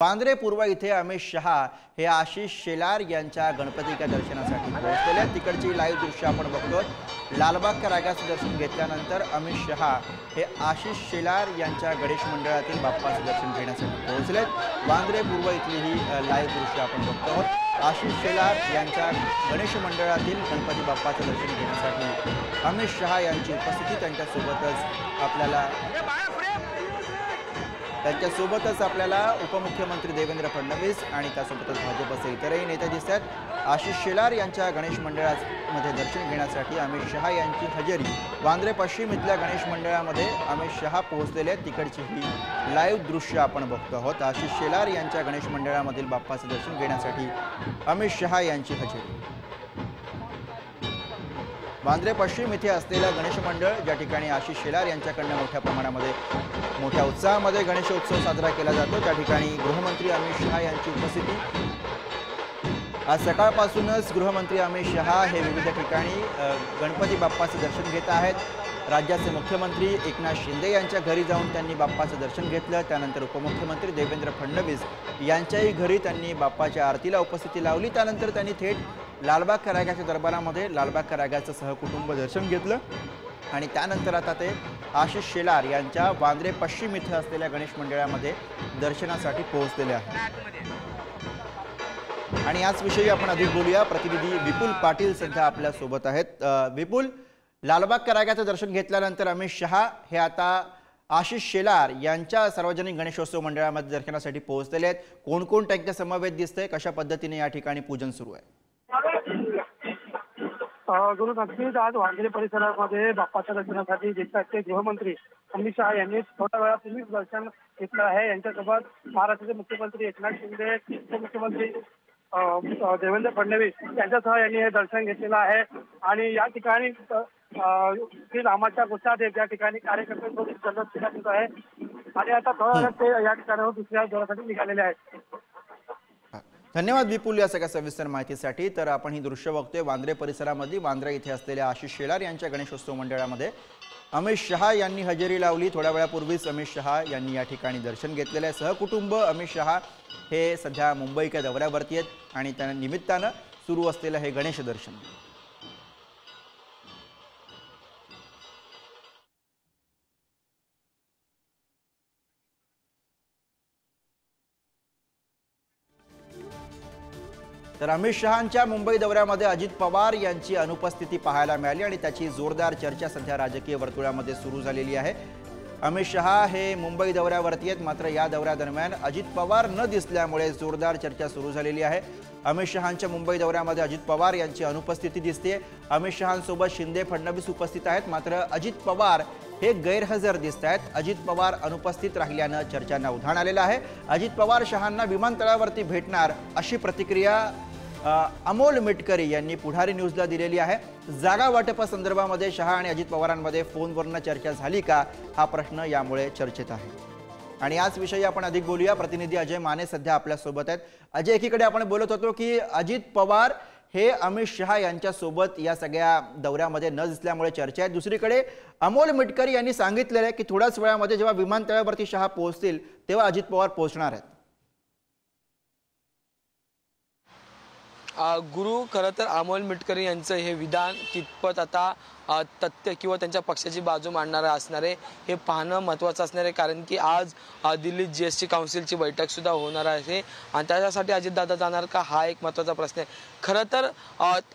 वांद्रे पूर्व इथे अमित शहा हे आशिष शेलार यांच्या गणपतीच्या दर्शनासाठी पोहोचलेले आहेत। तिकडची लाईव्ह दृश्य आपण बघतोय। लालबागच्या रागाचं दर्शन घेतल्यानंतर अमित शहा हे आशिष शेलार यांच्या गणेश मंडळातील बाप्पाचं दर्शन घेण्यासाठी पोहोचलेत। वांद्रे पूर्व इथली ही लाईव्ह दृश्य आपण बघतोय। आशिष शेलार यांच्या गणेश मंडळातील गणपती बाप्पाचं दर्शन घेण्यासाठी अमित शहा यांची उपस्थिती त्यांच्यासोबतच आपल्याला उपमुख्यमंत्री देवेंद्र फडणवीस आणि त्यासोबतच भाजपचे इतरही नेते दिसतात। आशिष शेलार यांच्या गणेश मंडळामध्ये दर्शन घेण्यासाठी अमित शहा यांची हजेरी वांद्रे पश्चिम इथल्या गणेश मंडळामध्ये अमित शहा पोहोचलेले। तिकडची ही लाईव्ह दृश्य आपण बघतो आहोत। आशिष शेलार यांच्या गणेश मंडळामधील बाप्पाचं दर्शन घेण्यासाठी अमित शहा यांची हजेरी वांद्रे पश्चिम इथे असलेलं गणेश मंडळ, ज्या ठिकाणी आशिष शेलार यांच्याकडनं मोठ्या प्रमाणामध्ये मोठ्या उत्साहामध्ये गणेशोत्सव साजरा केला जातो, त्या ठिकाणी गृहमंत्री अमित शहा यांची उपस्थिती। आज सकाळपासूनच गृहमंत्री अमित शहा हे विविध ठिकाणी गणपती बाप्पाचं दर्शन घेत आहेत। राज्याचे मुख्यमंत्री एकनाथ शिंदे यांच्या घरी जाऊन त्यांनी बाप्पाचं दर्शन घेतलं। त्यानंतर उपमुख्यमंत्री देवेंद्र फडणवीस यांच्याही घरी त्यांनी बाप्पाच्या आरतीला उपस्थिती लावली। त्यानंतर त्यांनी थेट लालबागच्या रागाच्या दरबारामध्ये लालबागच्या रागाचं सहकुटुंब दर्शन घेतलं आणि त्यानंतर आता ते आशिष शेलार यांच्या वांद्रे पश्चिम इथे असलेल्या गणेश मंडळामध्ये दर्शनासाठी पोहोचलेले आहेत। आणि याच विषयी आपण अधिक बोलूया। प्रतिनिधी विपुल पाटील सध्या आपल्या सोबत आहेत। विपुल, लालबागच्या रागाचं दर्शन घेतल्यानंतर अमित शहा हे आता आशिष शेलार यांच्या सार्वजनिक गणेशोत्सव मंडळामध्ये दर्शनासाठी पोहोचलेले आहेत। कोण कोण त्यांच्या समवेत दिसतंय, कशा पद्धतीने या ठिकाणी पूजन सुरू आहे? गुरु नक्कीच आज वांद्रे परिसरामध्ये बाप्पाच्या दर्शनासाठी देशाचे गृहमंत्री अमित शहा यांनी थोड्या वेळापूर्वीच दर्शन घेतलं आहे। यांच्यासोबत महाराष्ट्राचे मुख्यमंत्री एकनाथ शिंदे, उपमुख्यमंत्री देवेंद्र फडणवीस यांच्यासह यांनी हे दर्शन घेतलेलं आहे। आणि या ठिकाणी श्री रामाच्या गुच्छात या ठिकाणी कार्यकर्त्यांसोबत जल्लोष केला जात आहे आणि आता थोड्या ते या ठिकाणावर दुसऱ्या दौऱ्यासाठी निघालेले आहेत। धन्यवाद विपुल या सगळ्या सविस्तर माहितीसाठी। तर आपण ही दृश्य बघतोय वांद्रे परिसरामध्ये। वांद्रे इथे असलेल्या आशिष शेलार यांच्या गणेशोत्सव मंडळामध्ये अमित शहा यांनी हजेरी लावली। थोड्या वेळापूर्वीच अमित शहा यांनी या ठिकाणी दर्शन घेतलेलं आहे। सहकुटुंब अमित शहा हे सध्या मुंबईच्या दौऱ्यावरती आहेत आणि त्या निमित्तानं सुरू असलेलं हे गणेश दर्शन। तर अमित शहांच्या मुंबई दौऱ्यामध्ये अजित पवार यांची अनुपस्थिती पाहायला मिळाली आणि त्याची जोरदार चर्चा सध्या राजकीय वर्तुळामध्ये सुरू झालेली आहे। अमित शहा हे मुंबई दौऱ्यावरती आहेत, मात्र या दौऱ्यादरम्यान अजित पवार न दिसल्यामुळे जोरदार चर्चा सुरू झालेली आहे। अमित शहांच्या मुंबई दौऱ्यामध्ये अजित पवार यांची अनुपस्थिती दिसते। अमित शहांसोबत शिंदे, फडणवीस उपस्थित आहेत, मात्र अजित पवार हे गैरहजर दिसत आहेत। अजित पवार अनुपस्थित राहिल्यानं चर्चांना उधाण आलेलं आहे। अजित पवार शहांना विमानतळावरती भेटणार अशी प्रतिक्रिया अमोल मिटकरी यांनी पुढारी न्यूजला दिलेली आहे। जागा वाटपासंदर्भामध्ये शहा आणि अजित पवारांमध्ये फोनवरनं चर्चा झाली का, हा प्रश्न यामुळे चर्चेत आहे। आणि याच विषयी आपण अधिक बोलूया। प्रतिनिधी अजय माने सध्या आपल्या सोबत आहेत। अजय, एकीकडे आपण बोलत होतो की अजित पवार हे अमित शहा यांच्या सोबत या सगळ्या दौऱ्यामध्ये न दिसल्यामुळे चर्चा आहे। दुसरीकडे अमोल मिटकरी यांनी सांगितलेलं आहे की थोड्याच वेळामध्ये जेव्हा विमानतळावरती शहा पोहोचतील तेव्हा अजित पवार पोहोचणार आहेत। गुरु, खरं तर अमोल मिटकरी यांचं हे विधान कितपत आता तथ्य किंवा त्यांच्या पक्षाची बाजू मांडणारं असणार आहे हे पाहणं महत्त्वाचं असणार आहे। कारण की आज दिल्लीत GST काउन्सिलची बैठक सुद्धा होणार आहे आणि त्याच्यासाठी अजितदादा जाणार का, हा एक महत्त्वाचा प्रश्न आहे। खरं तर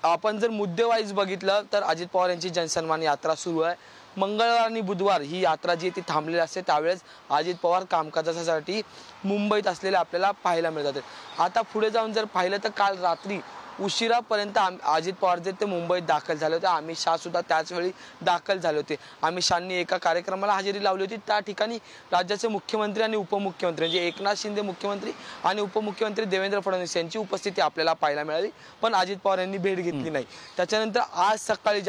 आपण जर मुद्देवाईज बघितलं तर अजित पवार यांची जनसन्मान यात्रा सुरू आहे। मंगळवार आणि बुधवार ही यात्रा जी ती थांबलेली असते, त्यावेळेस अजित पवार कामकाजासाठी मुंबईत असलेले आपल्याला पाहायला मिळतात। आता पुढे जाऊन जर पाहिलं तर काल रात्री उशिरापर्यंत अजित पवार जे ते मुंबईत दाखल झाले होते। अमित शहा सुद्धा त्याच वेळी दाखल झाले होते। अमित शहांनी एका कार्यक्रमाला हजेरी लावली होती। त्या ठिकाणी राज्याचे मुख्यमंत्री आणि उपमुख्यमंत्री म्हणजे एकनाथ शिंदे मुख्यमंत्री आणि उपमुख्यमंत्री देवेंद्र फडणवीस यांची उपस्थिती आपल्याला पाहायला मिळाली, पण अजित पवार यांनी भेट घेतली नाही। त्याच्यानंतर आज सकाळी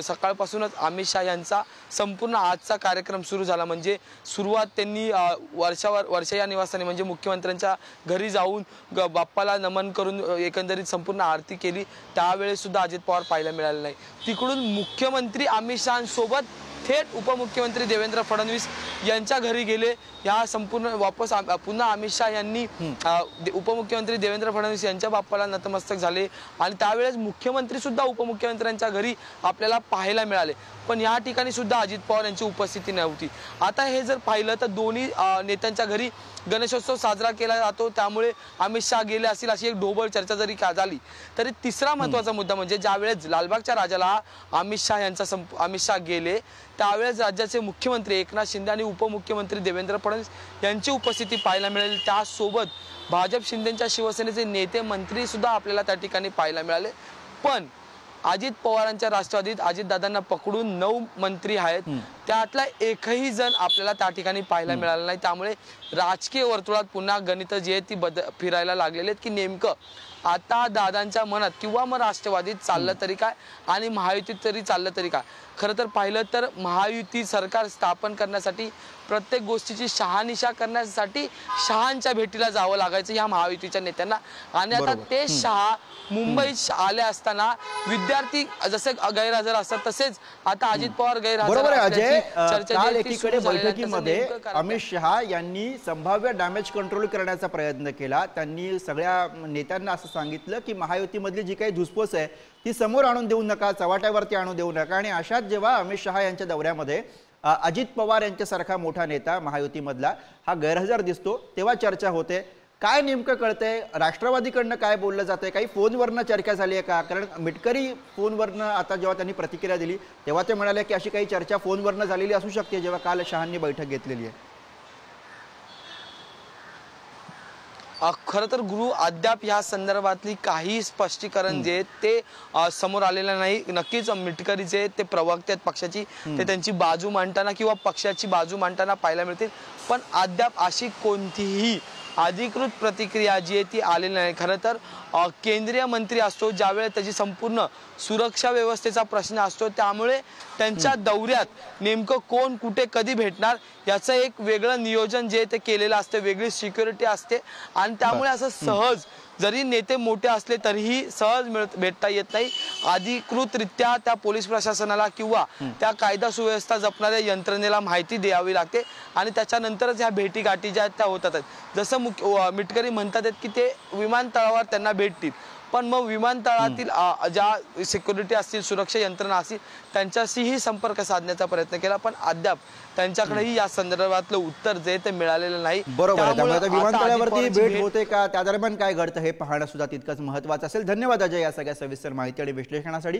सकाळपासूनच अमित शहा यांचा संपूर्ण आजचा कार्यक्रम सुरू झाला। म्हणजे सुरुवात त्यांनी वर्षा या निवासाने म्हणजे मुख्यमंत्र्यांच्या घरी जाऊन बाप्पाला नमन करून एकंदरीत संपूर्ण आरती केली। त्यावेळेस सुद्धा अजित पवार पाहायला मिळाले नाही। तिकडून मुख्यमंत्री अमित शहांसोबत थेट उपमुख्यमंत्री देवेंद्र फडणवीस यांच्या घरी गेले। या संपूर्ण वापस पुन्हा अमित शहा यांनी उपमुख्यमंत्री देवेंद्र फडणवीस यांच्या बाप्पाला नतमस्तक झाले आणि त्यावेळेस मुख्यमंत्री सुद्धा उपमुख्यमंत्र्यांच्या घरी आपल्याला पाहायला मिळाले। पण या ठिकाणी सुद्धा अजित पवार यांची उपस्थिती नव्हती। आता हे जर पाहिलं तर दोन्ही नेत्यांच्या घरी गणेशोत्सव साजरा केला जातो, त्यामुळे अमित शहा गेले असतील अशी एक ढोबळ चर्चा जरी झाली तरी तिसरा महत्त्वाचा मुद्दा म्हणजे ज्यावेळेस लालबागच्या राजाला अमित शहा गेले त्यावेळेस राज्याचे मुख्यमंत्री एकनाथ शिंदे आणि उपमुख्यमंत्री देवेंद्र फडणवीस यांची उपस्थिती पाहायला मिळाली। त्यासोबत भाजप शिंदेच्या शिवसेनेचे नेते मंत्री सुद्धा आपल्याला त्या ठिकाणी पाहायला मिळाले। पण अजित पवारांच्या राष्ट्रवादीत अजितदादांना पकडून 9 मंत्री आहेत, त्यातला एकही जण आपल्याला त्या ठिकाणी पाहायला मिळाला नाही। त्यामुळे राजकीय वर्तुळात पुन्हा गणित जी आहे ती फिरायला लागलेली आहेत की नेमकं आता दादांच्या मनात किंवा मग राष्ट्रवादीत चाललं तरी काय आणि महायुतीत तरी चाललं तरी काय। खरं तर पाहिलं तर महायुती सरकार स्थापन करण्यासाठी प्रत्येक गोष्टीची शहानिशा करण्यासाठी शहांच्या भेटीला जावं लागायचं ह्या महायुतीच्या नेत्यांना आणि आता ते शहा मुंबईत आले असताना विद्यार्थी जसे गैरहजर असतात तसेच आता अजित पवार गैरहजर काल एकीकडे बैठकीमध्ये अमित शहा यांनी संभाव्य डॅमेज कंट्रोल करण्याचा प्रयत्न केला। त्यांनी सगळ्या नेत्यांना असं सांगितलं की महायुतीमधली जी काही धुसफूस आहे ती समोर आणून देऊ नका, चव्हाट्यावरती आणू देऊ नका। आणि अशात जेव्हा अमित शहा यांच्या दौऱ्यामध्ये अजित पवार यांच्यासारखा मोठा नेता महायुतीमधला हा गैरहजर दिसतो तेव्हा चर्चा होते। काय नेमकं कळतंय, राष्ट्रवादीकडनं काय बोललं जातंय, काही फोनवरनं चर्चा झाली आहे का? कारण मिटकरी फोनवरनं आता जेव्हा त्यांनी प्रतिक्रिया दिली तेव्हा ते म्हणाले की अशी काही चर्चा फोनवरनं झालेली असू शकते जेव्हा काल शहांनी बैठक घेतलेली आहे। खरं तर गुरु अद्याप या संदर्भातली काही स्पष्टीकरण जे ते समोर आलेलं नाही। नक्कीच मिटकरीचे ते प्रवक्ते आहेत पक्षाची, ते त्यांची बाजू मांडताना किंवा पक्षाची बाजू मांडताना पाहायला मिळतील, पण अद्याप अशी कोणतीही अधिकृत प्रतिक्रिया जी आहे ती आलेली नाही। खरं तर केंद्रीय मंत्री असतो ज्यावेळेस त्याची संपूर्ण सुरक्षा व्यवस्थेचा प्रश्न असतो, त्यामुळे त्यांच्या दौऱ्यात नेमकं कोण कुठे कधी भेटणार याचं एक वेगळं नियोजन जे ते केलेलं असते, वेगळी सिक्युरिटी असते आणि त्यामुळे असं सहज जरी नेते मोठे असले तरीही सहज भेटता येत नाही। अधिकृतरित्या त्या पोलीस प्रशासनाला किंवा त्या कायदा सुव्यवस्था जपणाऱ्या यंत्रणेला माहिती द्यावी लागते आणि त्याच्यानंतरच ह्या भेटीगाठी ज्या त्या होतात। जसं मिटकरी म्हणतात की ते विमानतळावर त्यांना भेटतील, पण मग विमानतळातील ज्या सिक्युरिटी असतील, सुरक्षा यंत्रणा असतील त्यांच्याशीही संपर्क साधण्याचा प्रयत्न केला, पण अद्याप त्यांच्याकडेही या संदर्भातलं उत्तर जे ते मिळालेलं नाही। बरोबर आहे, त्यामुळे आता विमानतळावरती भेट होते का, त्या दरम्यान काय घडतं हे पाहणं सुद्धा तितकंच महत्त्वाचं असेल। धन्यवाद अजय या सगळ्या सविस्तर माहिती आणि विश्लेषणासाठी।